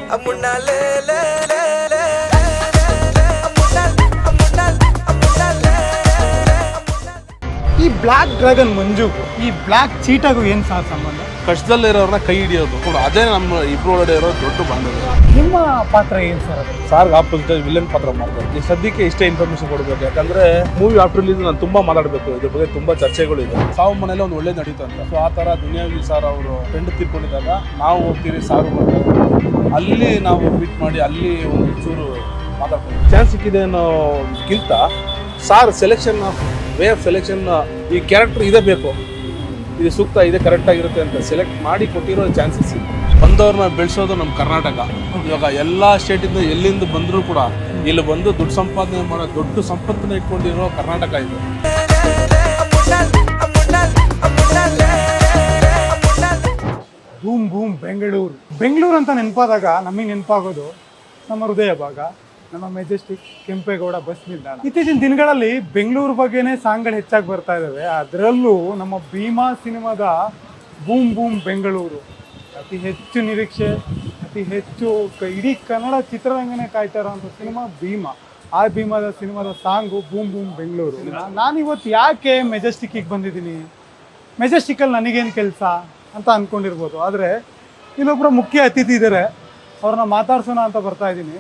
ಈ black dragon ಮಂಜುಗೂ ಈ ಬ್ಲ್ಯಾಕ್ ಚೀಟಾಗೂ ಏನು ಸಹ ಸಂಬಂಧ? ಕಷ್ಟದಲ್ಲಿರೋರನ್ನ ಕೈ ಹಿಡಿಯೋದು ಅದೇ ನಮ್ಮ ಇಬ್ರು ಒಳಗಡೆ ಇರೋ ದೊಡ್ಡ ಬಾಂಧವ್ಯ. ನಿಮ್ಮ ಪಾತ್ರ ಏನು ಸರ್ ಅದು? ಸಾರ್ಗೆ ಆಪೋಸಿಟ್ ವಿಲನ್ ಪಾತ್ರ ಮಾಡ್ತಾರೆ. ಈ ಸದ್ಯಕ್ಕೆ ಇಷ್ಟೇ ಇನ್ಫಾರ್ಮೇಶನ್ ಕೊಡಬೇಕು, ಯಾಕಂದ್ರೆ ಮೂವಿ ಆಫ್ಟರ್ ರಿಲೀಸ್ ನಾನು ತುಂಬಾ ಮಾತಾಡಬೇಕು, ಇದ್ರ ಬಗ್ಗೆ ತುಂಬಾ ಚರ್ಚೆಗಳು ಇದೆ. ಸಾವು ಮನೇಲಿ ಒಂದು ಒಳ್ಳೆ ನಡೀತು ಅಂತ. ಸೊ ಆ ತರ ದುನಿಯಾವಿ ಸಾರ್ ಅವರು ಫ್ರೆಂಡ್ ತೀರ್ಕೊಂಡಿದ್ದಾಗ ನಾವು ಹೋಗ್ತೀವಿ, ಸಾರು ಬರ್ತಾರೆ, ಅಲ್ಲಿ ನಾವು ಮೀಟ್ ಮಾಡಿ ಅಲ್ಲಿ ಒಂದು ಚೂರು ಮಾತಾಡ್ತೀವಿ. ಚಾನ್ಸ್ ಸಿಕ್ಕಿದೆ ಅನ್ನೋಕ್ಕಿಂತ sir selection way of selection, ಈ ಕ್ಯಾರೆಕ್ಟರ್ ಇದೇ ಬೇಕು, ಇದು ಸೂಕ್ತ, ಇದೆ ಕರೆಕ್ಟ್ ಆಗಿರುತ್ತೆ ಅಂತ ಸೆಲೆಕ್ಟ್ ಮಾಡಿ ಕೊಟ್ಟಿರೋ ಚಾನ್ಸಸ್ ಇದೆ. ಬಂದವ್ರನ್ನ ಬೆಳೆಸೋದು ನಮ್ಮ ಕರ್ನಾಟಕ. ಇವಾಗ ಎಲ್ಲ ಸ್ಟೇಟಿಂದ ಎಲ್ಲಿಂದ ಬಂದರೂ ಕೂಡ ಇಲ್ಲಿ ಬಂದು ದುಡ್ಡು ಸಂಪಾದನೆ ಮಾಡೋ ದೊಡ್ಡ ಸಂಪತ್ತನ್ನ ಇಟ್ಕೊಂಡಿರೋ ಕರ್ನಾಟಕ ಇದು. Boom boom Bengaluru. ಬೆಂಗಳೂರು ಅಂತ ನೆನಪಾದಾಗ ನಮಗೆ ನೆನಪಾಗೋದು ನಮ್ಮ ಹೃದಯ ಭಾಗ, ನಮ್ಮ ಮೆಜೆಸ್ಟಿಕ್, ಕೆಂಪೇಗೌಡ ಬಸ್ ನಿಲ್ದಾಣ. ಇತ್ತೀಚಿನ ದಿನಗಳಲ್ಲಿ ಬೆಂಗಳೂರು ಬಗ್ಗೆನೇ ಸಾಂಗ್ಗಳು ಹೆಚ್ಚಾಗಿ ಬರ್ತಾ ಇದ್ದಾವೆ. ಅದರಲ್ಲೂ ನಮ್ಮ ಭೀಮಾ ಸಿನಿಮಾದ ಬೂಮ್ ಬೂಮ್ ಬೆಂಗಳೂರು ಅತಿ ಹೆಚ್ಚು ನಿರೀಕ್ಷೆ, ಅತಿ ಹೆಚ್ಚು ಇಡೀ ಕನ್ನಡ ಚಿತ್ರರಂಗನೇ ಕಾಯ್ತಾ ಇರೋಂಥ ಸಿನಿಮಾ ಭೀಮಾ. ಆ ಸಿನಿಮಾದ ಸಾಂಗು ಬೂಮ್ ಬೂಮ್ ಬೆಂಗಳೂರು. ನಾನಿವತ್ತು ಯಾಕೆ ಮೆಜೆಸ್ಟಿಕ್ಕಿಗೆ ಬಂದಿದ್ದೀನಿ, ಮೆಜೆಸ್ಟಿಕ್ಕಲ್ಲಿ ನನಗೇನು ಕೆಲಸ ಅಂತ ಅಂದ್ಕೊಂಡಿರ್ಬೋದು. ಆದರೆ ಇಲ್ಲೊಬ್ಬರು ಮುಖ್ಯ ಅತಿಥಿ ಇದ್ದಾರೆ, ಅವ್ರನ್ನ ಮಾತಾಡ್ಸೋಣ ಅಂತ ಬರ್ತಾ ಇದ್ದೀನಿ.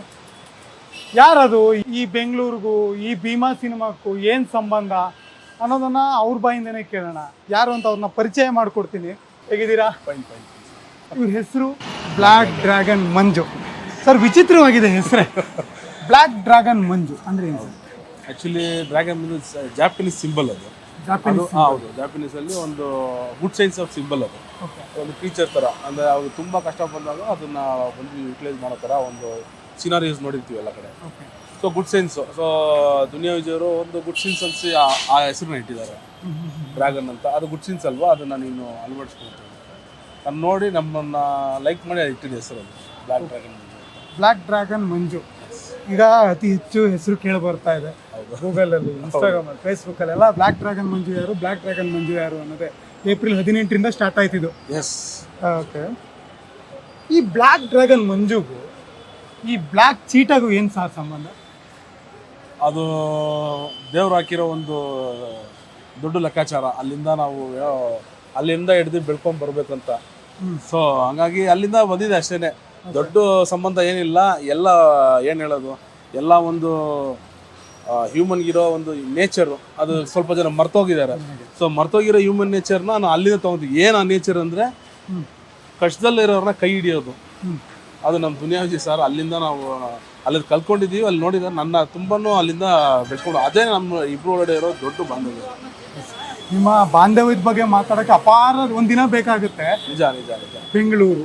ಯಾರದು, ಈ ಬೆಂಗಳೂರಿಗೂ ಈ ಭೀಮಾ ಸಿನಿಮಾಕ್ಕೂ ಏನು ಸಂಬಂಧ ಅನ್ನೋದನ್ನು ಅವ್ರ ಬಾಯಿಂದನೇ ಕೇಳೋಣ. ಯಾರು ಅಂತ ಅವ್ರನ್ನ ಪರಿಚಯ ಮಾಡಿಕೊಡ್ತೀನಿ. ಹೇಗಿದ್ದೀರಾ? ಇವ್ರ ಹೆಸರು ಬ್ಲ್ಯಾಕ್ ಡ್ರ್ಯಾಗನ್ ಮಂಜು. ಸರ್, ವಿಚಿತ್ರವಾಗಿದೆ ಹೆಸರೇ, ಬ್ಲ್ಯಾಕ್ ಡ್ರ್ಯಾಗನ್ ಮಂಜು ಅಂದರೆ ಏನು? ಆ್ಯಕ್ಚುಲಿ ಡ್ರ್ಯಾಗನ್ ಜಾಪನೀಸ್ ಸಿಂಬಲ್ ಅದು. ಹೌದು, ಜಾಪನೀಸಲ್ಲಿ ಒಂದು ಗುಡ್ ಸೈನ್ಸ್ ಆಫ್ ಸಿಂಬಲ್ ಅದು. ಒಂದು ಫೀಚರ್ ಥರ, ಅಂದರೆ ಅವರು ತುಂಬ ಕಷ್ಟ ಬಂದಾಗ ಅದನ್ನು ಬಂದು ಯುಟಿಲೈಸ್ ಮಾಡೋ ಥರ ಒಂದು ಸಿನಾರಿಯೋಸ್ ನೋಡಿರ್ತೀವಿ ಎಲ್ಲ ಕಡೆ. So good science. ಸೊ ದುನಿಯಾ ವಿಜಯವರು ಒಂದು ಗುಡ್ ಸೈನ್ಸ್ ಅನ್ಸಿ ಆ ಹೆಸರನ್ನ ಇಟ್ಟಿದ್ದಾರೆ ಡ್ರ್ಯಾಗನ್ ಅಂತ. ಅದು ಗುಡ್ ಸೈನ್ಸ್ ಅಲ್ವಾ, ಅದನ್ನು ನೀನು ಅಳವಡಿಸ್ಕೊಳ್ತೀನಿ ನಾನು ನೋಡಿ ನಮ್ಮನ್ನು ಲೈಕ್ ಮಾಡಿ ಇಟ್ಟಿದ್ದೆ ಹೆಸರು ಅದು ಬ್ಲ್ಯಾಕ್ ಡ್ರ್ಯಾಗನ್ ಮಂಜು. ಬ್ಲ್ಯಾಕ್ ಡ್ರ್ಯಾಗನ್ ಮಂಜು ಈಗ ಅತಿ ಹೆಚ್ಚು ಹೆಸರು ಕೇಳಿ ಬರ್ತಾ ಇದೆ ಗೂಗಲಲ್ಲಿ, ಇನ್ಸ್ಟಾಗ್ರಾಮಲ್ಲಿ, ಫೇಸ್ಬುಕ್ಕಲ್ಲೆಲ್ಲ. ಬ್ಲ್ಯಾಕ್ ಡ್ರ್ಯಾಗನ್ ಮಂಜು ಯಾರು, ಬ್ಲ್ಯಾಕ್ ಡ್ರ್ಯಾಗನ್ ಮಂಜು ಯಾರು ಅನ್ನೋದೇ ಏಪ್ರಿಲ್ 18ರಿಂದ ಸ್ಟಾರ್ಟ್ ಆಯ್ತಿದ್ದು. Yes, okay. ಈ ಬ್ಲ್ಯಾಕ್ ಡ್ರ್ಯಾಗನ್ ಮಂಜುಗೂ ಈ ಬ್ಲ್ಯಾಕ್ ಚೀಟಾಗೂ ಏನು ಸಹ ಸಂಬಂಧ? ಅದು ದೇವ್ರು ಹಾಕಿರೋ ಒಂದು ದೊಡ್ಡ ಲೆಕ್ಕಾಚಾರ. ಅಲ್ಲಿಂದ ಹಿಡಿದು ಬೆಳ್ಕೊಂಡು ಬರ್ಬೇಕಂತ. ಸೊ ಹಂಗಾಗಿ ಅಲ್ಲಿಂದ ಬಂದಿದೆ ಅಷ್ಟೇ, ದೊಡ್ಡ ಸಂಬಂಧ ಏನಿಲ್ಲ. ಎಲ್ಲ ಏನು ಹೇಳೋದು, ಎಲ್ಲ ಒಂದು ಹ್ಯೂಮನ್ಗಿರೋ ಒಂದು ನೇಚರು, ಅದು ಸ್ವಲ್ಪ ಜನ ಮರ್ತೋಗಿದ್ದಾರೆ. ಸೊ ಮರ್ತೋಗಿರೋ ಹ್ಯೂಮನ್ ನೇಚರ್ನ ನಾನು ಅಲ್ಲಿಂದ ತೊಗೊಂಡಿದ್ದೆ. ಏನು ಆ ನೇಚರ್ ಅಂದರೆ ಕಷ್ಟದಲ್ಲಿರೋರನ್ನ ಕೈ ಹಿಡಿಯೋದು. ಅದು ನಮ್ಮ ದುನಿಯಾ ವಿಜಯ್ ಸರ್, ಅಲ್ಲಿಂದ ನಾವು ಅಲ್ಲಿ ಕಲ್ತ್ಕೊಂಡಿದ್ದೀವಿ. ಅಲ್ಲಿ ನೋಡಿದ್ರೆ ನನ್ನ ತುಂಬಾ ಅಲ್ಲಿಂದ ಬೆಳ್ಕೊಂಡು, ಅದೇ ನಮ್ಮ ಇಬ್ರು ಒಳಗಡೆ ಇರೋ ದೊಡ್ಡ ಬಾಂಧವ್ಯ. ನಿಮ್ಮ ಬಾಂಧವ್ಯದ ಬಗ್ಗೆ ಮಾತಾಡೋಕ್ಕೆ ಅಪಾರ ಒಂದಿನ ಬೇಕಾಗುತ್ತೆ. ನಿಜ ನಿಜ ನಿಜ. ಬೆಂಗಳೂರು,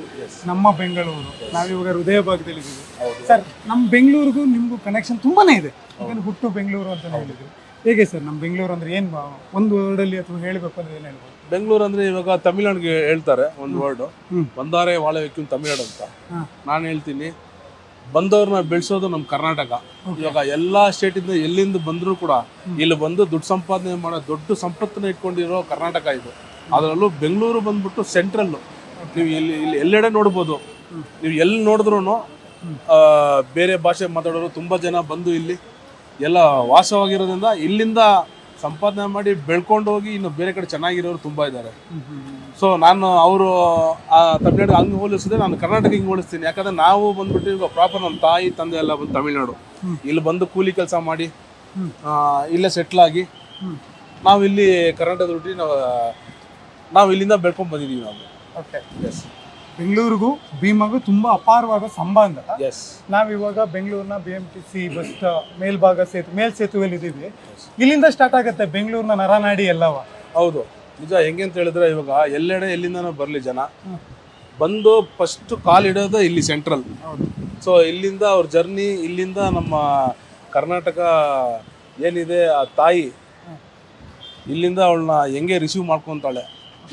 ನಮ್ಮ ಬೆಂಗಳೂರು, ನಾವಿವಾಗ ಹೃದಯ ಭಾಗದಲ್ಲಿದ್ದೀವಿ. ಸರ್, ನಮ್ಮ ಬೆಂಗಳೂರಿಗೂ ನಿಮಗೂ ಕನೆಕ್ಷನ್ ತುಂಬಾನೇ ಇದೆ. ಯಾಕಂದ್ರೆ ಹುಟ್ಟು ಬೆಂಗಳೂರು ಅಂತ ಹೇಳಿದ್ರು. ಹೇಗೆ ಸರ್, ನಮ್ಮ ಬೆಂಗಳೂರು ಅಂದರೆ ಏನು, ಒಂದು ವರ್ಡಲ್ಲಿ ಅಥವಾ ಹೇಳಬೇಕು ಅಂದರೆ ಏನು ಹೇಳ್ಬೋದು? ಬೆಂಗಳೂರು ಅಂದರೆ ಇವಾಗ ತಮಿಳ್ನಾಡಿಗೆ ಹೇಳ್ತಾರೆ ಒಂದು ವರ್ಡು, ಬಂದಾರೆ ವಾಳೆ ವೆಕ್ಕಿನ ತಮಿಳ್ನಾಡು ಅಂತ. ನಾನು ಹೇಳ್ತೀನಿ, ಬಂದವ್ರನ್ನ ಬೆಳೆಸೋದು ನಮ್ಮ ಕರ್ನಾಟಕ. ಇವಾಗ ಎಲ್ಲ ಸ್ಟೇಟಿಂದ ಎಲ್ಲಿಂದ ಬಂದರೂ ಕೂಡ ಇಲ್ಲಿ ಬಂದು ದುಡ್ಡು ಸಂಪಾದನೆ ಮಾಡೋ ದೊಡ್ಡ ಸಂಪತ್ತನ್ನ ಇಟ್ಕೊಂಡಿರೋ ಕರ್ನಾಟಕ ಇದು. ಅದರಲ್ಲೂ ಬೆಂಗಳೂರು ಬಂದ್ಬಿಟ್ಟು ಸೆಂಟ್ರಲ್ಲು. ನೀವು ಇಲ್ಲಿ ಎಲ್ಲೆಡೆ ನೋಡ್ಬೋದು. ನೀವು ಎಲ್ಲಿ ನೋಡಿದ್ರೂ ಬೇರೆ ಭಾಷೆ ಮಾತಾಡೋರು ತುಂಬ ಜನ ಬಂದು ಇಲ್ಲಿ ಎಲ್ಲ ವಾಸವಾಗಿರೋದ್ರಿಂದ ಇಲ್ಲಿಂದ ಸಂಪಾದನೆ ಮಾಡಿ ಬೆಳ್ಕೊಂಡು ಹೋಗಿ ಇನ್ನು ಬೇರೆ ಕಡೆ ಚೆನ್ನಾಗಿರೋರು ತುಂಬ ಇದ್ದಾರೆ. ಸೊ ನಾನು ಅವರು ಆ ತಮಿಳ್ನಾಡು ಹಂಗೆ ಹೋಲಿಸಿದ್ರೆ ನಾನು ಕರ್ನಾಟಕ ಹಿಂಗೆ ಹೋಲಿಸ್ತೀನಿ. ಯಾಕಂದರೆ ನಾವು ಬಂದ್ಬಿಟ್ಟು ಈಗ ಪ್ರಾಪರ್ ನಮ್ಮ ತಾಯಿ ತಂದೆ ಎಲ್ಲ ಬಂದು ತಮಿಳ್ನಾಡು, ಇಲ್ಲಿ ಬಂದು ಕೂಲಿ ಕೆಲಸ ಮಾಡಿ ಇಲ್ಲೇ ಸೆಟ್ಲಾಗಿ ನಾವು ಇಲ್ಲಿ ಕರ್ನಾಟಕದ ಹುಟ್ಟಿ ನಾವು ಇಲ್ಲಿಂದ ಬೆಳ್ಕೊಂಡು ಬಂದಿದ್ದೀವಿ ನಾವು. Okay, S. ಬೆಂಗಳೂರಿಗೂ ಭೀಮಾಗೂ ತುಂಬ ಅಪಾರವಾದ ಸಂಬಂಧ. ಎಸ್. ನಾವಿವಾಗ ಬೆಂಗಳೂರಿನ BMTC ಬಸ್ ಮೇಲ್ಭಾಗ ಮೇಲ್ಸೇತುವೆಯಲ್ಲಿ ಇದ್ದೀವಿ. ಇಲ್ಲಿಂದ ಸ್ಟಾರ್ಟ್ ಆಗುತ್ತೆ ಬೆಂಗಳೂರಿನ ನರನಾಡಿ ಎಲ್ಲವ. ಹೌದು, ನಿಜ. ಹೆಂಗೆ ಅಂತ ಹೇಳಿದ್ರೆ ಇವಾಗ ಎಲ್ಲೆಡೆ ಎಲ್ಲಿಂದನೂ ಬರಲಿ ಜನ ಬಂದು ಫಸ್ಟ್ ಕಾಲಿಡೋದು ಇಲ್ಲಿ ಸೆಂಟ್ರಲ್. ಸೊ ಇಲ್ಲಿಂದ ಅವ್ರ ಜರ್ನಿ, ಇಲ್ಲಿಂದ ನಮ್ಮ ಕರ್ನಾಟಕ ಏನಿದೆ ಆ ತಾಯಿ ಇಲ್ಲಿಂದ ಅವಳನ್ನ ಹೆಂಗೆ ರಿಸೀವ್ ಮಾಡ್ಕೊತಾಳೆ,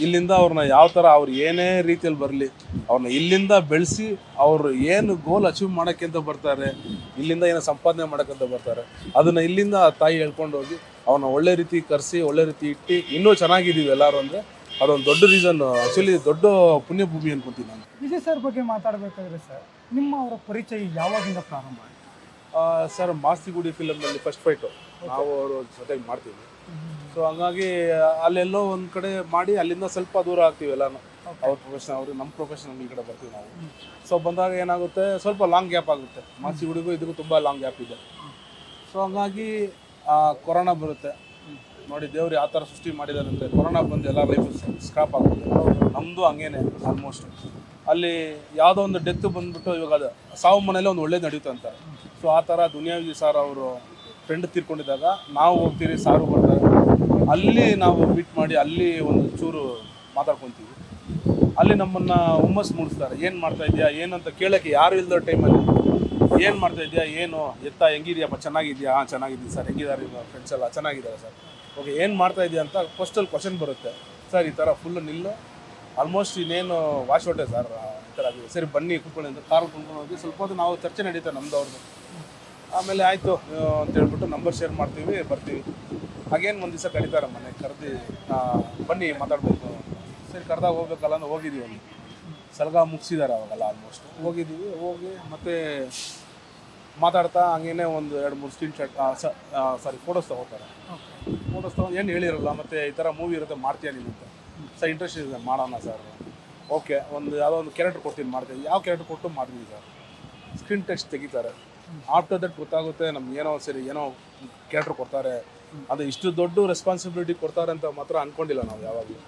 ಇಲ್ಲಿಂದ ಅವ್ರನ್ನ ಯಾವ ಥರ ಅವ್ರು ಏನೇ ರೀತಿಯಲ್ಲಿ ಬರಲಿ ಅವ್ರನ್ನ ಇಲ್ಲಿಂದ ಬೆಳೆಸಿ ಅವರು ಏನು ಗೋಲ್ ಅಚೀವ್ ಮಾಡೋಕ್ಕೆ ಅಂತ ಬರ್ತಾರೆ, ಇಲ್ಲಿಂದ ಏನೋ ಸಂಪಾದನೆ ಮಾಡೋಕ್ಕಂತ ಬರ್ತಾರೆ, ಅದನ್ನು ಇಲ್ಲಿಂದ ತಾಯಿ ಹೇಳ್ಕೊಂಡು ಹೋಗಿ ಅವ್ರನ್ನ ಒಳ್ಳೆ ರೀತಿ ಕರೆಸಿ ಒಳ್ಳೆ ರೀತಿ ಇಟ್ಟು ಇನ್ನೂ ಚೆನ್ನಾಗಿದ್ದೀವಿ ಎಲ್ಲರೂ ಅಂದರೆ ಅದೊಂದು ದೊಡ್ಡ ರೀಸನ್, ಆ್ಯಕ್ಚುಲಿ ದೊಡ್ಡ ಪುಣ್ಯಭೂಮಿ ಅನ್ಕೊಂತೀನಿ ನಾನು. ವಿಜಯ್ ಸರ್ ಬಗ್ಗೆ ಮಾತಾಡಬೇಕಾದ್ರೆ ಸರ್, ನಿಮ್ಮ ಅವರ ಪರಿಚಯ ಯಾವಾಗಿಂದ ಪ್ರಾರಂಭ ಆಯಿತು? ಸರ್ ಮಾಸ್ತಿಗುಡಿ ಫಿಲಮ್ನಲ್ಲಿ ಫಸ್ಟ್ ಫೈಟು ನಾವು ಅವರು ಜೊತೆಗೆ ಮಾಡ್ತೀವಿ. ಸೊ ಹಂಗಾಗಿ ಅಲ್ಲೆಲ್ಲೋ ಒಂದು ಕಡೆ ಮಾಡಿ ಅಲ್ಲಿಂದ ಸ್ವಲ್ಪ ದೂರ ಆಗ್ತೀವಿ ಎಲ್ಲಾನು. ಅವ್ರ ಪ್ರೊಫೆಷನ್ ಅವರು ನಮ್ಮ ಪ್ರೊಫೆಷನ್ ಈ ಕಡೆ ಬರ್ತೀವಿ ನಾವು. ಸೊ ಬಂದಾಗ ಏನಾಗುತ್ತೆ, ಸ್ವಲ್ಪ ಲಾಂಗ್ ಗ್ಯಾಪ್ ಆಗುತ್ತೆ. ಮಾಸ್ತಿಗುಡಿಗೂ ಇದಕ್ಕೂ ತುಂಬ ಲಾಂಗ್ ಗ್ಯಾಪ್ ಇದೆ. ಸೊ ಹಂಗಾಗಿ ಕೊರೋನಾ ಬರುತ್ತೆ ನೋಡಿ, ದೇವ್ರು ಯಾವ ಥರ ಸೃಷ್ಟಿ ಮಾಡಿದ್ದಾರೆ ಅಂದರೆ, ಕೊರೋನಾ ಬಂದು ಎಲ್ಲ ಲೈಫ್ ಸ್ಕ್ರಾಪ್ ಆಗುತ್ತೆ. ನಮ್ಮದು ಹಂಗೇನೆ ಆಲ್ಮೋಸ್ಟ್. ಅಲ್ಲಿ ಯಾವುದೋ ಒಂದು ಡೆತ್ ಬಂದುಬಿಟ್ಟು ಇವಾಗ ಅದು ಸಾವು ಮನೇಲಿ ಒಂದು ಒಳ್ಳೇದು ನಡೆಯುತ್ತೆ ಅಂತಾರೆ. ಸೊ ಆ ಥರ ದುನಿಯಾ ವಿಜಯ್ ಸರ್ ಅವರು ಫ್ರೆಂಡ್ ತೀರ್ಕೊಂಡಿದ್ದಾಗ ನಾವು ಹೋಗ್ತೀವಿ, ಸಾರು ಬರ್ತಾರೆ, ಅಲ್ಲಿ ನಾವು ಮೀಟ್ ಮಾಡಿ ಅಲ್ಲಿ ಒಂದು ಚೂರು ಮಾತಾಡ್ಕೊತೀವಿ. ಅಲ್ಲಿ ನಮ್ಮನ್ನು ಹುಮ್ಮಸ್ ಮೂಡಿಸ್ತಾರೆ. ಏನು ಮಾಡ್ತಾ ಇದೆಯಾ ಏನು ಅಂತ ಕೇಳೋಕ್ಕೆ ಯಾರು ಇಲ್ಲದ ಟೈಮಲ್ಲಿ ಏನು ಮಾಡ್ತಾ ಇದೆಯಾ, ಏನು ಎತ್ತ ಹೆಂಗಿದೆಯಪ್ಪ, ಚೆನ್ನಾಗಿದೆಯಾ? ಹಾಂ ಚೆನ್ನಾಗಿದ್ದೀನಿ ಸರ್. ಹೆಂಗಿದ್ದಾರೆ ಫ್ರೆಂಡ್ಸ್ ಎಲ್ಲ? ಚೆನ್ನಾಗಿದ್ದಾರೆ ಸರ್. ಓಕೆ, ಏನು ಮಾಡ್ತಾ ಇದೆಯಾ ಅಂತ ಫಸ್ಟಲ್ಲಿ ಕ್ವಶನ್ ಬರುತ್ತೆ. ಸರ್ ಈ ಥರ ಫುಲ್ಲು ನಿಲ್ಲು, ಆಲ್ಮೋಸ್ಟ್ ಇನ್ನೇನು ವಾಶ್ ಔಟೆ ಸರ್, ಈ ಥರ ಆಗಿದೆ. ಸರಿ ಬನ್ನಿ ಕೂತ್ಕೊಳ್ಳಿ ಅಂತ ಕಾರಲ್ಲಿ ಕುಂತ್ಕೊಂಡು ಹೋಗಿ ಸ್ವಲ್ಪ ಹೊತ್ತು ನಾವು ಚರ್ಚೆ ನಡೀತಾರೆ ನಮ್ಮದು ಅವ್ರದ್ದು. ಆಮೇಲೆ ಆಯಿತು ಅಂತ ಹೇಳ್ಬಿಟ್ಟು ನಂಬರ್ ಶೇರ್ ಮಾಡ್ತೀವಿ, ಬರ್ತೀವಿ. ಹಾಗೇನು ಒಂದು ದಿವಸ ಕರೀತಾರೆ ಮನೆಗೆ ಕರೆದು, ಬನ್ನಿ ಮಾತಾಡ್ಬೇಕು. ಸರಿ ಕರೆದಾಗ ಹೋಗ್ಬೇಕಲ್ಲ ಅಂತ ಹೋಗಿದ್ದೀವಿ. ಅಲ್ಲಿ ಸಲಗ ಮುಗಿಸಿದ್ದಾರೆ ಅವಾಗೆಲ್ಲ ಆಲ್ಮೋಸ್ಟ್. ಹೋಗಿದ್ದೀವಿ, ಹೋಗಿ ಮತ್ತೆ ಮಾತಾಡ್ತಾ ಹಂಗೇನೆ ಒಂದು 2-3 ಸ್ಕ್ರೀನ್ ಫೋಟೋಸ್ ತೊಗೋತಾರೆ. ಫೋಟೋಸ್ ತೊಗೊಂಡು ಏನು ಹೇಳಿರಲ್ಲ, ಮತ್ತು ಈ ಥರ ಮೂವಿ ಇರುತ್ತೆ ಮಾಡ್ತೀಯ ನೀನು ಅಂತ. ಸರ್ ಇಂಟ್ರೆಸ್ಟ್ ಇದೆ, ಮಾಡೋಣ ಸರ್. ಓಕೆ, ಒಂದು ಯಾವುದೋ ಒಂದು ಕ್ಯಾರೆಕ್ಟರ್ ಕೊಡ್ತೀನಿ, ಮಾಡ್ತೀನಿ. ಯಾವ ಕ್ಯಾರೆಕ್ಟರ್ ಕೊಟ್ಟು ಮಾಡ್ತೀನಿ ಸರ್. ಸ್ಕ್ರೀನ್ ಟೆಕ್ಸ್ಟ್ ತೆಗಿತಾರೆ. ಆಫ್ಟರ್ ದಟ್ ಗೊತ್ತಾಗುತ್ತೆ ನಮ್ಗೆ ಏನೋ ಸರಿ ಏನೋ ಕ್ಯಾರೆಕ್ಟರ್ ಕೊಡ್ತಾರೆ, ಅದು ಇಷ್ಟು ದೊಡ್ಡ ರೆಸ್ಪಾನ್ಸಿಬಿಲಿಟಿ ಕೊಡ್ತಾರೆ ಅಂತ ಮಾತ್ರ ಅಂದ್ಕೊಂಡಿಲ್ಲ ನಾವು ಯಾವಾಗಲೂ.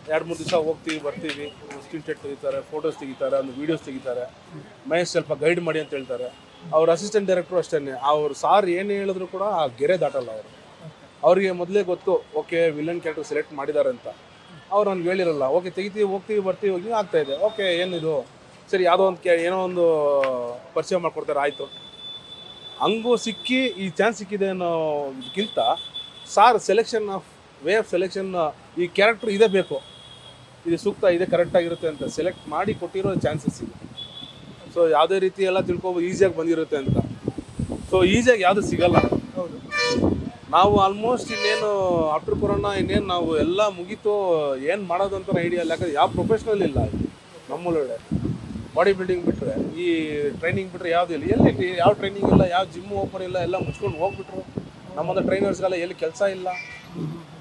2-3 ದಿವಸ ಹೋಗ್ತೀವಿ, ಬರ್ತೀವಿ, ಸ್ಕ್ರೀನ್ ಟೆಕ್ಸ್ಟ್ ತೆಗಿತಾರೆ, ಫೋಟೋಸ್ ತೆಗಿತಾರೆ, ಒಂದು ವೀಡಿಯೋಸ್ ತೆಗಿತಾರೆ. ಮಹೇಶ್ ಸ್ವಲ್ಪ ಗೈಡ್ ಮಾಡಿ ಅಂತ ಹೇಳ್ತಾರೆ. ಅವ್ರ ಅಸಿಸ್ಟೆಂಟ್ ಡೈರೆಕ್ಟ್ರು ಅಷ್ಟೇ, ಅವ್ರು ಸಾರ್ ಏನು ಹೇಳಿದ್ರು ಕೂಡ ಆ ಗೆರೆ ದಾಟಲ್ಲ ಅವರು. ಅವರಿಗೆ ಮೊದಲೇ ಗೊತ್ತು, ಓಕೆ ವಿಲನ್ ಕ್ಯಾರೆಕ್ಟರ್ ಸೆಲೆಕ್ಟ್ ಮಾಡಿದ್ದಾರೆ ಅಂತ. ಅವ್ರು ನನಗೆ ಹೇಳಿರಲ್ಲ. ಓಕೆ ತೆಗಿತೀವಿ, ಹೋಗ್ತೀವಿ, ಬರ್ತೀವಿ, ಹೋಗಿ ಆಗ್ತಾಯಿದೆ. ಓಕೆ ಏನಿದು ಸರಿ, ಯಾವುದೋ ಒಂದು ಏನೋ ಒಂದು ಪರಿಚಯ ಮಾಡಿಕೊಡ್ತಾರೆ, ಆಯಿತು. ಹಂಗೂ ಸಿಕ್ಕಿ ಈ ಚಾನ್ಸ್ ಸಿಕ್ಕಿದೆ ಅನ್ನೋದಕ್ಕಿಂತ sir selection of way of selection, ಈ ಕ್ಯಾರೆಕ್ಟರ್ ಇದೇ ಬೇಕು, ಇದು ಸೂಕ್ತ, ಇದೇ ಕರೆಕ್ಟಾಗಿರುತ್ತೆ ಅಂತ ಸೆಲೆಕ್ಟ್ ಮಾಡಿ ಕೊಟ್ಟಿರೋ ಚಾನ್ಸಸ್ ಇದೆ. ಸೊ ಯಾವುದೇ ರೀತಿ ಎಲ್ಲ ತಿಳ್ಕೊಬೋದು, ಈಸಿಯಾಗಿ ಬಂದಿರುತ್ತೆ ಅಂತ. ಸೊ ಈಸಿಯಾಗಿ ಯಾವುದು ಸಿಗಲ್ಲ. ಹೌದು, ನಾವು ಆಲ್ಮೋಸ್ಟ್ ಇನ್ನೇನು ಆಫ್ಟರ್ ಕೊರೋನಾ ಇನ್ನೇನು ನಾವು ಎಲ್ಲ ಮುಗೀತು, ಏನು ಮಾಡೋದು ಅಂತ ಐಡಿಯಾ ಇಲ್ಲ. ಯಾಕಂದರೆ ಯಾವ ಪ್ರೊಫೆಷ್ನಲ್ ಇಲ್ಲ ನಮ್ಮೊಳಗಡೆ. ಬಾಡಿ ಬಿಲ್ಡಿಂಗ್ ಬಿಟ್ಟರೆ, ಈ ಟ್ರೈನಿಂಗ್ ಬಿಟ್ಟರೆ ಯಾವುದೂ ಇಲ್ಲ. ಎಲ್ಲಿ ಯಾವ ಟ್ರೈನಿಂಗ್ ಇಲ್ಲ, ಯಾವ ಜಿಮ್ ಓಪನ್ ಇಲ್ಲ, ಎಲ್ಲ ಮುಚ್ಕೊಂಡು ಹೋಗ್ಬಿಟ್ರು. ನಮ್ಮಂಥ ಟ್ರೈನರ್ಸ್ಗೆಲ್ಲ ಎಲ್ಲಿ ಕೆಲಸ ಇಲ್ಲ.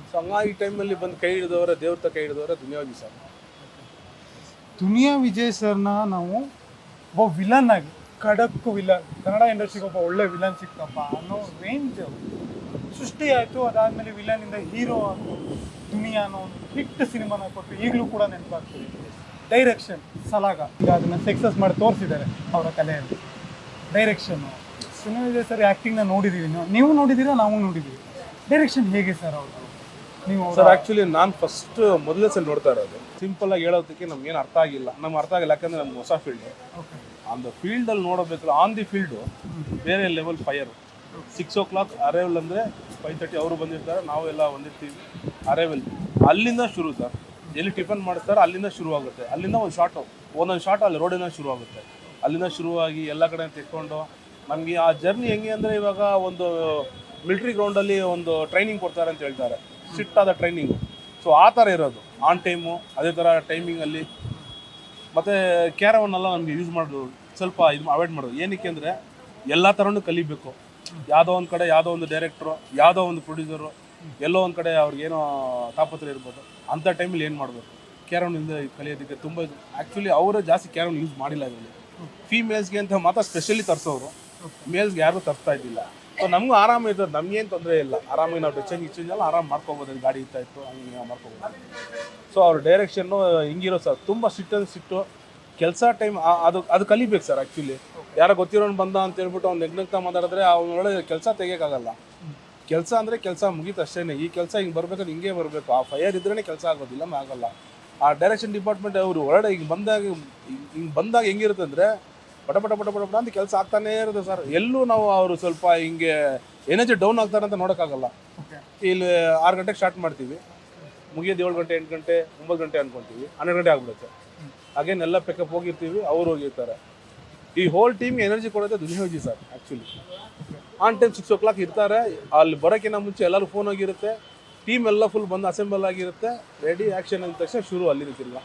ಸೊ ಹಂಗಾಗಿ ಟೈಮಲ್ಲಿ ಬಂದು ಕೈ ಹಿಡಿದವರ, ದೇವ್ರ ಕೈ ಹಿಡಿದವರ ದುನಿಯಾ ವಿಜಯ್ ಸರ್. ದುನಿಯಾ ವಿಜಯ್ ಸರ್ನ ನಾವು ಒಬ್ಬ ವಿಲನ್ ಆಗಿ, ಖಡಕ್ ವಿಲನ್, ಕನ್ನಡ ಇಂಡಸ್ಟ್ರಿಗೆ ಒಬ್ಬ ಒಳ್ಳೆ ವಿಲನ್ ಸಿಕ್ತಪ್ಪ ಅನ್ನೋ ರೇಂಜ್ ಸೃಷ್ಟಿ ಆಯಿತು. ಅದಾದಮೇಲೆ ವಿಲನಿಂದ ಹೀರೋ ಆಯಿತು. ದುನಿಯಾ ಅನ್ನೋ ಒಂದು ಹಿಟ್ ಸಿನಿಮಾನ ಕೊಟ್ಟು ಈಗಲೂ ಕೂಡ ನೆನಪಾಗ್ತದೆ. ಡೈರೆಕ್ಷನ್ ಸಲಾಗ, ಈಗ ಅದನ್ನು ಸಕ್ಸಸ್ ಮಾಡಿ ತೋರಿಸಿದ್ದಾರೆ ಅವರ ಕಲೆಯಲ್ಲಿ. ಡೈರೆಕ್ಷನ್ನು ದುನಿಯಾ ವಿಜಯ್ ಸರ್ ಆ್ಯಕ್ಟಿಂಗ್ನ ನೋಡಿದ್ದೀವಿ, ನೀವು ನೋಡಿದ್ದೀರಾ, ನಾವು ನೋಡಿದ್ದೀವಿ. ಡೈರೆಕ್ಷನ್ ಹೇಗೆ ಸರ್ ಅವರು? ನೀವು ಸರ್ ಆ್ಯಕ್ಚುಲಿ ನಾನು ಫಸ್ಟ್ ಮೊದಲೇ ಸಲ ನೋಡ್ತಾ ಇರೋದು. ಸಿಂಪಲ್ಲಾಗಿ ಹೇಳೋದಕ್ಕೆ ನಮ್ಗೇನು ಅರ್ಥ ಆಗಿಲ್ಲ. ನಮ್ಗೆ ಅರ್ಥ ಆಗಿಲ್ಲ, ಯಾಕಂದರೆ ನಮ್ಗೆ ಹೊಸ ಫೀಲ್ಡು. ಆನ್ ದ ಫೀಲ್ಡಲ್ಲಿ ನೋಡಬೇಕಲ್ಲ, ಆನ್ ದಿ ಫೀಲ್ಡು ಬೇರೆ ಲೆವೆಲ್ ಫೈರ್. 6 o'clock ಅರೈವಲ್ ಅಂದರೆ 5:30 ಅವರು ಬಂದಿರ್ತಾರೆ, ನಾವೆಲ್ಲ ಬಂದಿರ್ತೀವಿ. ಅರೈವಲ್ ಅಲ್ಲಿಂದ ಶುರು ಸರ್. ಎಲ್ಲಿ ಟಿಫನ್ ಮಾಡಿಸ್ತಾರೆ ಅಲ್ಲಿಂದ ಶುರು ಆಗುತ್ತೆ. ಅಲ್ಲಿಂದ ಒಂದೊಂದು ಶಾರ್ಟ್ ಅಲ್ಲಿ ರೋಡಿಂದ ಶುರು ಆಗುತ್ತೆ. ಅಲ್ಲಿಂದ ಶುರುವಾಗಿ ಎಲ್ಲ ಕಡೆ ತೆಕ್ಕೊಂಡು ನಮಗೆ ಆ ಜರ್ನಿ ಹೆಂಗೆ ಅಂದರೆ, ಇವಾಗ ಒಂದು ಮಿಲ್ಟ್ರಿ ಗ್ರೌಂಡಲ್ಲಿ ಒಂದು ಟ್ರೈನಿಂಗ್ ಕೊಡ್ತಾರೆ ಅಂತ ಹೇಳ್ತಾರೆ, ಸಿಟ್ಟಾದ ಟ್ರೈನಿಂಗು. ಸೊ ಆ ಥರ ಇರೋದು ಆನ್ ಟೈಮು. ಅದೇ ಥರ ಟೈಮಿಂಗಲ್ಲಿ ಮತ್ತು ಕ್ಯಾರವನ್ನೆಲ್ಲ ನಮಗೆ ಯೂಸ್ ಮಾಡೋದು ಸ್ವಲ್ಪ ಇದು ಅವಾಯ್ಡ್ ಮಾಡೋದು. ಏನಕ್ಕೆ ಅಂದರೆ ಎಲ್ಲ ಥರನೂ ಕಲಿಬೇಕು. ಯಾವುದೋ ಒಂದು ಕಡೆ ಯಾವುದೋ ಒಂದು ಡೈರೆಕ್ಟ್ರು, ಯಾವುದೋ ಒಂದು ಪ್ರೊಡ್ಯೂಸರು, ಎಲ್ಲೋ ಒಂದು ಕಡೆ ಅವ್ರಿಗೇನೋ ತಾಪತ್ರ ಇರ್ಬೋದು. ಅಂಥ ಟೈಮಲ್ಲಿ ಏನು ಮಾಡಬೇಕು, ಕ್ಯಾರವನ್ನಿಂದ ಕಲಿಯೋದಕ್ಕೆ ತುಂಬ ಇದು. ಆ್ಯಕ್ಚುಲಿ ಅವರೇ ಜಾಸ್ತಿ ಕ್ಯಾರವನ್ ಯೂಸ್ ಮಾಡಿಲ್ಲ ಇದರಲ್ಲಿ. ಫೀಮೇಲ್ಸ್ಗೆ ಅಂತ ಮಾತ್ರ ಸ್ಪೆಷಲಿ ತರಿಸೋರು, ಮೇಲ್ಸ್ಗೆ ಯಾರೂ ತರಿಸ್ತಾ ಇದ್ದಿಲ್ಲ. ಸೊ ನಮಗೂ ಆರಾಮ ಇರ್ತದೆ, ನಮಗೇನು ತೊಂದರೆ ಇಲ್ಲ. ಆರಾಮಾಗಿ ನಾವು ಡಿಚೇಂಜ್ ಎಲ್ಲ ಆರಾಮ ಮಾಡ್ಕೊಬೋದು. ಗಾಡಿ ಇತ್ತು ಹಂಗೆ ಮಾಡ್ಕೊಬೋದು. ಸೊ ಅವ್ರ ಡೈರೆಕ್ಷನ್ನು ಹಿಂಗಿರೋ ಸರ್, ತುಂಬ ಸಿಟ್ಟು ಕೆಲಸ ಟೈಮ್ ಅದು ಕಲಿಬೇಕು ಸರ್. ಆ್ಯಕ್ಚುಲಿ ಯಾರೋ ಗೊತ್ತಿರೋನು ಬಂದ ಅಂತ ಹೇಳ್ಬಿಟ್ಟು ಅವ್ನು ನೆಗ್ನಗ್ತಾ ಮಾತಾಡಿದ್ರೆ ಅವನೊಳಗೆ ಕೆಲಸ ತೆಗಿಯೋಕ್ಕಾಗಲ್ಲ. ಕೆಲಸ ಅಂದರೆ ಕೆಲಸ ಮುಗೀತು ಅಷ್ಟೇ. ಈ ಕೆಲಸ ಹಿಂಗೆ ಬರ್ಬೇಕಾದ್ರೆ ಹಿಂಗೆ ಬರಬೇಕು. ಆ ಫೈರ್ ಇದ್ರೇ ಕೆಲಸ ಆಗೋದಿಲ್ಲ, ಆಗಲ್ಲ. ಆ ಡೈರೆಕ್ಷನ್ ಡಿಪಾರ್ಟ್ಮೆಂಟ್ ಅವರು ಒಳಗಡೆ ಹಿಂಗೆ ಬಂದಾಗ ಹೆಂಗಿರುತ್ತೆ ಅಂದರೆ, ಪಟ ಅಂತ ಕೆಲಸ ಆಗ್ತಾನೇ ಇರುತ್ತೆ ಸರ್. ಎಲ್ಲೂ ನಾವು ಅವರು ಸ್ವಲ್ಪ ಹಿಂಗೆ ಎನರ್ಜಿ ಡೌನ್ ಆಗ್ತಾರೆ ಅಂತ ನೋಡೋಕ್ಕಾಗಲ್ಲ. ಇಲ್ಲಿ 6 ಗಂಟೆಗೆ ಸ್ಟಾರ್ಟ್ ಮಾಡ್ತೀವಿ, ಮುಗಿಯೋದು 7 ಗಂಟೆ 8 ಗಂಟೆ 9 ಗಂಟೆ ಅಂದ್ಕೊತೀವಿ, 12 ಗಂಟೆ ಆಗ್ಬಿಡುತ್ತೆ. ಹಾಗೇನೆಲ್ಲ ಪಿಕಪ್ ಹೋಗಿರ್ತೀವಿ, ಅವರು ಹೋಗಿರ್ತಾರೆ. ಈ ಹೋಲ್ ಟೀಮ್ಗೆ ಎನರ್ಜಿ ಕೊಡೋದೇ Duniya Vijay sir. Actually on time 6 o'clock ಇರ್ತಾರೆ. ಅಲ್ಲಿ ಬರೋಕ್ಕಿಂತ ಮುಂಚೆ ಎಲ್ಲರೂ ಫೋನ್ ಹೋಗಿರುತ್ತೆ. ಟೀಮ್ ಎಲ್ಲ ಫುಲ್ ಬಂದು ಅಸೆಂಬಲ್ ಆಗಿರುತ್ತೆ, ರೆಡಿ ಆ್ಯಕ್ಷನ್ ಅಂದ ತಕ್ಷಣ ಶುರು ಅಲ್ಲಿ ತಿರ್ಗ.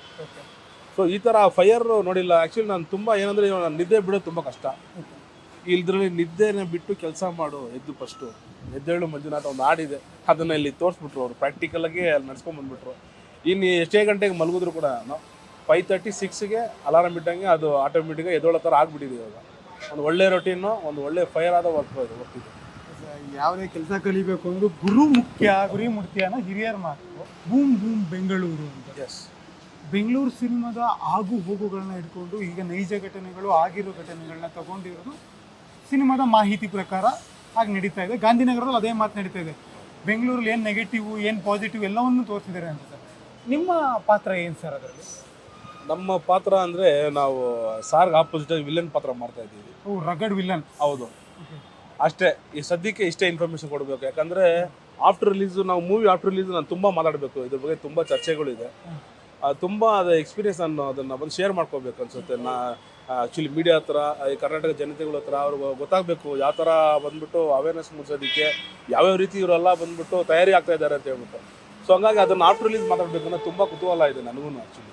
ಸೊ ಈ ಥರ ಫೈರ್ ನೋಡಿಲ್ಲ. ಆ್ಯಕ್ಚುಲಿ ನಾನು ತುಂಬ ಏನಂದರೆ ನಾನು ನಿದ್ದೆ ಬಿಡೋದು ತುಂಬ ಕಷ್ಟ. ಇದ್ರಲ್ಲಿ ನಿದ್ದೆನ ಬಿಟ್ಟು ಕೆಲಸ ಮಾಡು, ಎದ್ದು ಫಸ್ಟು ಎದ್ದೇಳು ಮಂಜುನಾಥ ಒಂದು ಹಾಡಿದೆ, ಅದನ್ನು ಇಲ್ಲಿ ತೋರಿಸ್ಬಿಟ್ರು ಅವರು, ಪ್ರಾಕ್ಟಿಕಲಾಗಿ ಅಲ್ಲಿ ನಡ್ಸ್ಕೊಂಡ್ಬಂದ್ಬಿಟ್ರು. ಇನ್ನು ಎಷ್ಟೇ ಗಂಟೆಗೆ ಮಲಗಿದ್ರು ಕೂಡ 5:30 6ಗೆ ಅಲಾರಾಮ್ ಇಟ್ಟಂಗೆ ಅದು ಆಟೋಮೆಟಿಕ್ಕಾಗಿ ಎದ್ದೋಳೋ ಥರ ಆಗ್ಬಿಟ್ಟಿದೆ ಇವಾಗ. ಒಂದು ಒಳ್ಳೆ ರೊಟೀನು, ಒಂದು ಒಳ್ಳೆ ಫೈರ್ ಆದ ವರ್ಕ್ ಇದೆ. ಯಾವುದೇ ಕೆಲಸ ಕಲಿಬೇಕು ಅಂದ್ರೆ ಗುರು ಮುಖ್ಯ, ಗುರಿ ಮುಖ್ಯ ಅನ್ನೋ ಹಿರಿಯರ ಮಾತು. ಬೂಮ್ ಬೂಮ್ ಬೆಂಗಳೂರು ಅಂತ. ಎಸ್, ಬೆಂಗಳೂರು ಸಿನಿಮಾದ ಆಗು ಹೋಗುಗಳನ್ನ ಇಟ್ಕೊಂಡು ಈಗ ನೈಜ ಘಟನೆಗಳು ಆಗಿರೋ ಘಟನೆಗಳನ್ನ ತಗೊಂಡಿರೋದು ಸಿನಿಮಾದ ಮಾಹಿತಿ ಪ್ರಕಾರ ಆಗಿ ನಡೀತಾ ಇದೆ. ಗಾಂಧಿನಗರದಲ್ಲಿ ಅದೇ ಮಾತು ನಡೀತಾ ಇದೆ. ಬೆಂಗಳೂರಲ್ಲಿ ಏನು ನೆಗೆಟಿವ್ ಏನು ಪಾಸಿಟಿವ್ ಎಲ್ಲವನ್ನೂ ತೋರಿಸಿದ್ದಾರೆ ಅಂತ ಸರ್. ನಿಮ್ಮ ಪಾತ್ರ ಏನು ಸರ್ ಅದರಲ್ಲಿ? ನಮ್ಮ ಪಾತ್ರ ಅಂದರೆ ನಾವು ಸಾರ್ಗೆ ಆಪೋಸಿಟಾಗಿ ವಿಲನ್ ಪಾತ್ರ ಮಾಡ್ತಾ ಇದ್ದೀವಿ. ಓ, ರಗಡ್ ವಿಲನ್. ಹೌದು, ಅಷ್ಟೇ. ಈ ಸದ್ಯಕ್ಕೆ ಇಷ್ಟೇ ಇನ್ಫಾರ್ಮೇಷನ್ ಕೊಡಬೇಕು. ಯಾಕಂದರೆ ಆಫ್ಟರ್ ರಿಲೀಸು, ನಾವು ಮೂವಿ ಆಫ್ಟರ್ ರಿಲೀಸು ನಾನು ತುಂಬ ಮಾತಾಡಬೇಕು. ಇದ್ರ ಬಗ್ಗೆ ತುಂಬ ಚರ್ಚೆಗಳಿದೆ. ತುಂಬ ಅದು ಎಕ್ಸ್ಪೀರಿಯನ್ಸ್ ಅದನ್ನು ಬಂದು ಶೇರ್ ಮಾಡ್ಕೋಬೇಕು ಅನಿಸುತ್ತೆ. ಆ್ಯಕ್ಚುಲಿ ಮೀಡಿಯಾ ಹತ್ರ, ಈ ಕರ್ನಾಟಕ ಜನತೆಗಳ ಹತ್ರ ಅವ್ರಿಗೆ ಗೊತ್ತಾಗಬೇಕು ಯಾವ ಥರ ಬಂದ್ಬಿಟ್ಟು ಅವೇರ್ನೆಸ್ ಮೂಡಿಸೋದಕ್ಕೆ ಯಾವ್ಯಾವ ರೀತಿ ಇವರೆಲ್ಲ ಬಂದ್ಬಿಟ್ಟು ತಯಾರಿ ಆಗ್ತಾ ಇದ್ದಾರೆ ಅಂತ ಹೇಳ್ಬಿಟ್ಟು. ಸೊ ಹಂಗಾಗಿ ಅದನ್ನು ಆಫ್ಟರ್ ರಿಲೀಸ್ ಮಾತಾಡಬೇಕು ಅನ್ನೋ ತುಂಬ ಕುತೂಹಲ ಇದೆ ನನಗೂ ಆ್ಯಕ್ಚುಲಿ.